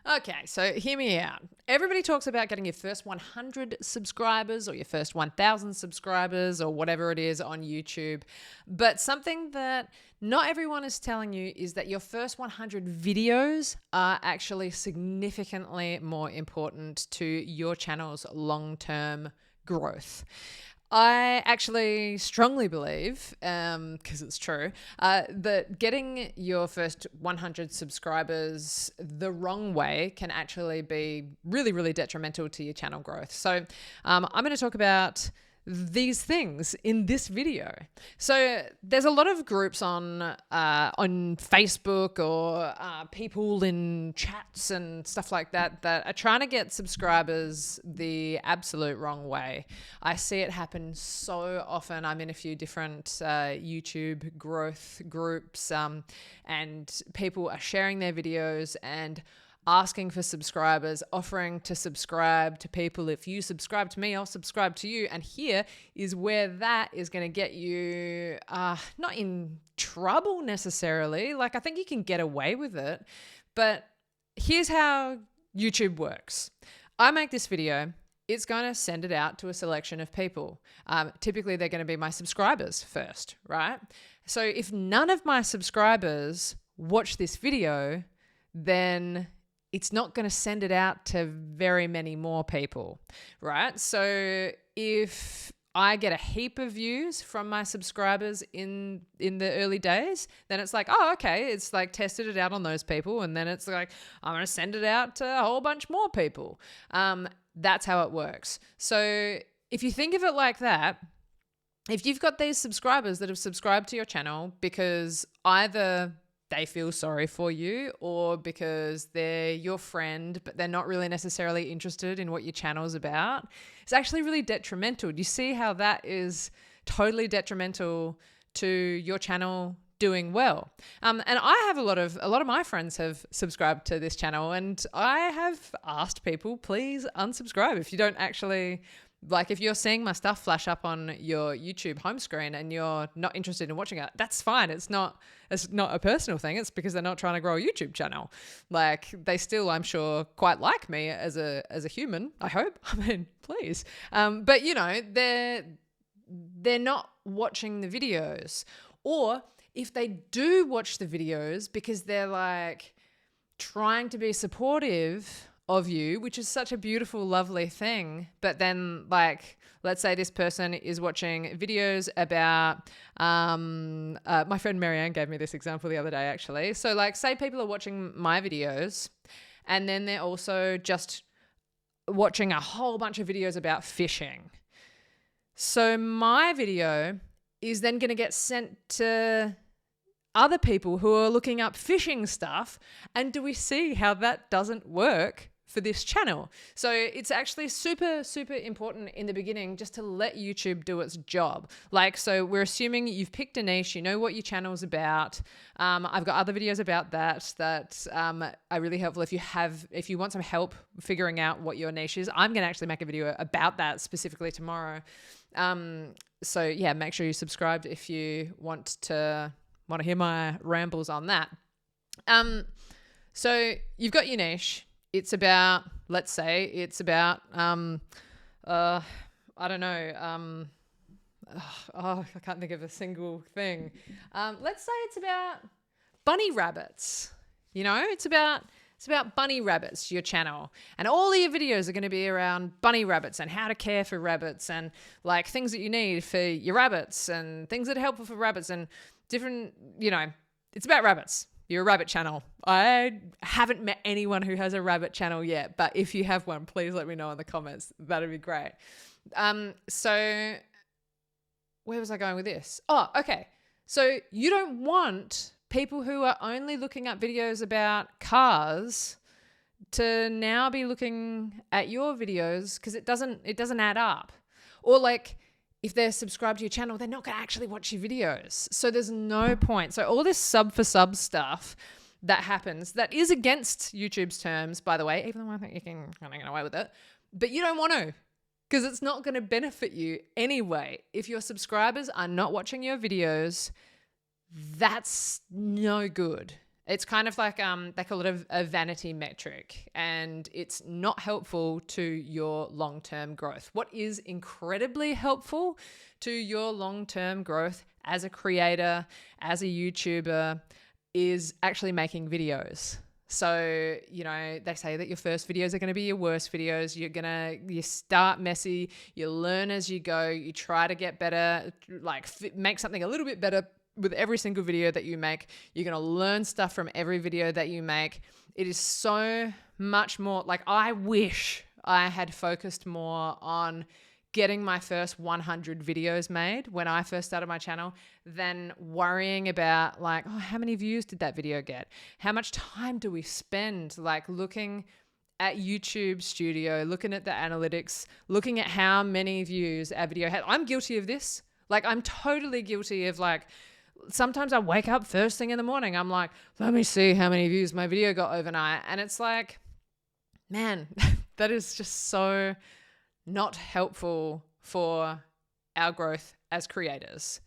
Okay, so hear me out. Everybody talks about getting your first 100 subscribers or your first 1,000 subscribers or whatever it is on YouTube. But something that not everyone is telling you is that your first 100 videos are actually significantly more important to your channel's long-term growth. I actually strongly believe, because it's true, that getting your first 100 subscribers the wrong way can actually be really, really detrimental to your channel growth. So I'm going to talk about these things in this video. So there's a lot of groups on Facebook or people in chats and stuff like that that are trying to get subscribers the absolute wrong way. I see it happen so often. I'm in a few different YouTube growth groups, and people are sharing their videos and asking for subscribers, offering to subscribe to people. If you subscribe to me, I'll subscribe to you. And here is where that is going to get you not in trouble necessarily. Like, I think you can get away with it. But here's how YouTube works. I make this video. It's going to send it out to a selection of people. Typically, they're going to be my subscribers first, right? So if none of my subscribers watch this video, then it's not going to send it out to very many more people, right? So if I get a heap of views from my subscribers in the early days, then it's like, oh, okay, it's like tested it out on those people. And then it's like, I'm going to send it out to a whole bunch more people. That's how it works. So if you think of it like that, if you've got these subscribers that have subscribed to your channel because either they feel sorry for you or because they're your friend, but they're not really necessarily interested in what your channel's about, it's actually really detrimental. Do you see how that is totally detrimental to your channel doing well? And I have a lot of my friends have subscribed to this channel, and I have asked people, please unsubscribe if you don't actually. Like, if you're seeing my stuff flash up on your YouTube home screen and you're not interested in watching it, that's fine. It's not a personal thing. It's because they're not trying to grow a YouTube channel. Like, they still, I'm sure, quite like me as a human. I hope. I mean, please. But you know, they're not watching the videos. Or if they do watch the videos because they're like trying to be supportive of you, which is such a beautiful, lovely thing. But then, like, let's say this person is watching videos about, my friend Marianne gave me this example the other day, actually. So like, say people are watching my videos and then they're also just watching a whole bunch of videos about fishing. So my video is then going to get sent to other people who are looking up fishing stuff. And do we see how that doesn't work for this channel? So it's actually super, super important in the beginning just to let YouTube do its job. Like, so we're assuming you've picked a niche, you know what your channel's about. I've got other videos about that are really helpful if you want some help figuring out what your niche is. I'm going to actually make a video about that specifically tomorrow. So yeah, make sure you subscribed if you want to hear my rambles on that. So you've got your niche. It's about, let's say it's about, I don't know. I can't think of a single thing. Let's say it's about bunny rabbits. You know, it's about bunny rabbits, your channel. And all of your videos are going to be around bunny rabbits and how to care for rabbits and like things that you need for your rabbits and things that are helpful for rabbits and different, you know, it's about rabbits. You're a rabbit channel. I haven't met anyone who has a rabbit channel yet, but if you have one, please let me know in the comments. That'd be great. So where was I going with this? Oh, okay. So you don't want people who are only looking at videos about cars to now be looking at your videos because it doesn't add up. Or like, if they're subscribed to your channel, they're not going to actually watch your videos. So there's no point. So all this sub for sub stuff that happens, that is against YouTube's terms, by the way, even though I think you can kind of get away with it, but you don't want to because it's not going to benefit you anyway. If your subscribers are not watching your videos, that's no good. It's kind of like they call it a vanity metric, and it's not helpful to your long-term growth. What is incredibly helpful to your long-term growth as a creator, as a YouTuber, is actually making videos. So, you know, they say that your first videos are going to be your worst videos. You start messy, you learn as you go, you try to get better, like make something a little bit better with every single video that you make. You're going to learn stuff from every video that you make. It is so much more like, I wish I had focused more on getting my first 100 videos made when I first started my channel than worrying about like, oh, how many views did that video get? How much time do we spend like looking at YouTube Studio, looking at the analytics, looking at how many views our video had? I'm guilty of this. Like, I'm totally guilty of like, sometimes I wake up first thing in the morning. I'm like, let me see how many views my video got overnight. And it's like, man, that is just so not helpful for our growth as creators.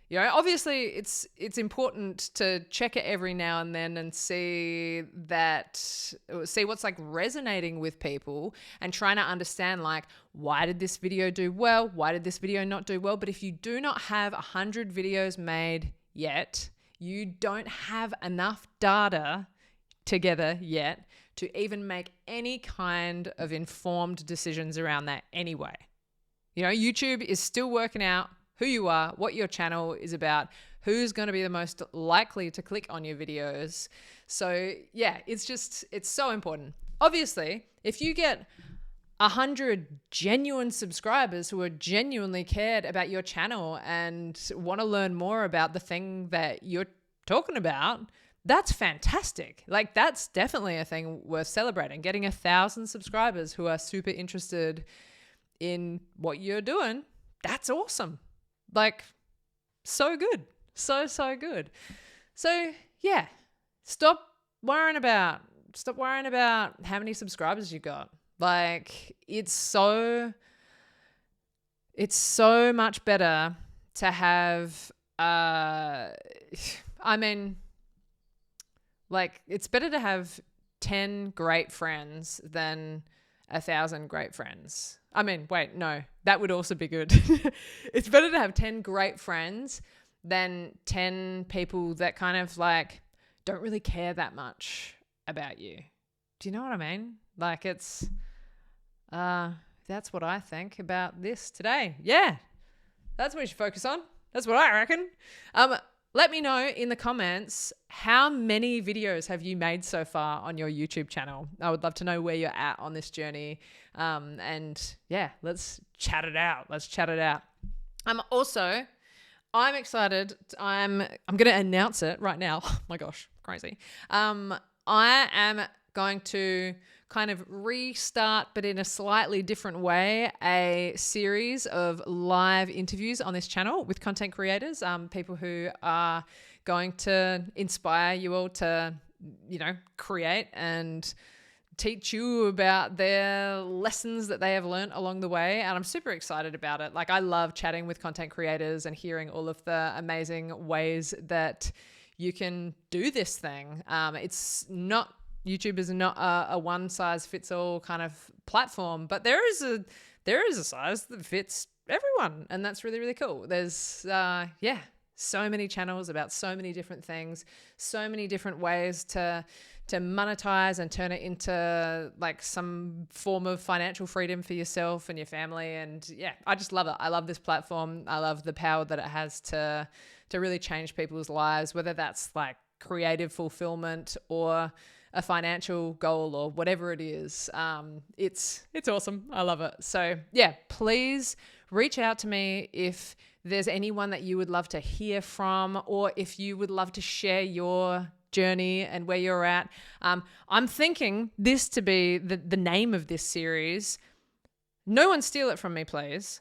You know, obviously it's important to check it every now and then and see what's like resonating with people and trying to understand like, why did this video do well? Why did this video not do well? But if you do not have 100 videos made yet, you don't have enough data together yet to even make any kind of informed decisions around that anyway. You know, YouTube is still working out who you are, what your channel is about, who's going to be the most likely to click on your videos. So yeah, it's so important. Obviously, if you get 100 genuine subscribers who are genuinely cared about your channel and want to learn more about the thing that you're talking about, that's fantastic. Like, that's definitely a thing worth celebrating. Getting 1,000 subscribers who are super interested in what you're doing, that's awesome. Like, so good. So good. So yeah, stop worrying about how many subscribers you got. Like, it's so much better to have, like, it's better to have 10 great friends than 1,000 great friends. I mean, wait, no, that would also be good. It's better to have 10 great friends than 10 people that kind of like don't really care that much about you. Do you know what I mean? Like, it's, that's what I think about this today. Yeah, that's what you should focus on. That's what I reckon. Let me know in the comments, how many videos have you made so far on your YouTube channel? I would love to know where you're at on this journey. And yeah, let's chat it out. I'm excited. I'm going to announce it right now. Oh my gosh, crazy. I am going to kind of restart, but in a slightly different way, a series of live interviews on this channel with content creators, people who are going to inspire you all to, you know, create and teach you about their lessons that they have learned along the way. And I'm super excited about it. Like, I love chatting with content creators and hearing all of the amazing ways that you can do this thing. YouTube is not a one size fits all kind of platform, but there is a size that fits everyone. And that's really, really cool. There's, so many channels about so many different things, so many different ways to monetize and turn it into like some form of financial freedom for yourself and your family. And yeah, I just love it. I love this platform. I love the power that it has to really change people's lives, whether that's like creative fulfillment or a financial goal or whatever it is. It's awesome. I love it. So yeah, please reach out to me if there's anyone that you would love to hear from, or if you would love to share your journey and where you're at. I'm thinking this to be the name of this series. No one steal it from me, please.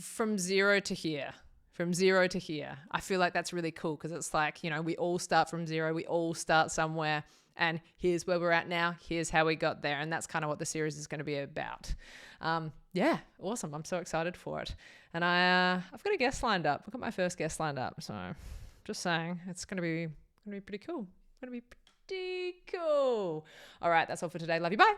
From zero to here. From zero to here. I feel like that's really cool because it's like, you know, we all start from zero. We all start somewhere. And here's where we're at now. Here's how we got there. And that's kind of what the series is going to be about. Yeah, awesome. I'm so excited for it. And I've got a guest lined up. I've got my first guest lined up. So just saying, it's going to be pretty cool. Gonna be pretty cool. All right, that's all for today. Love you. Bye.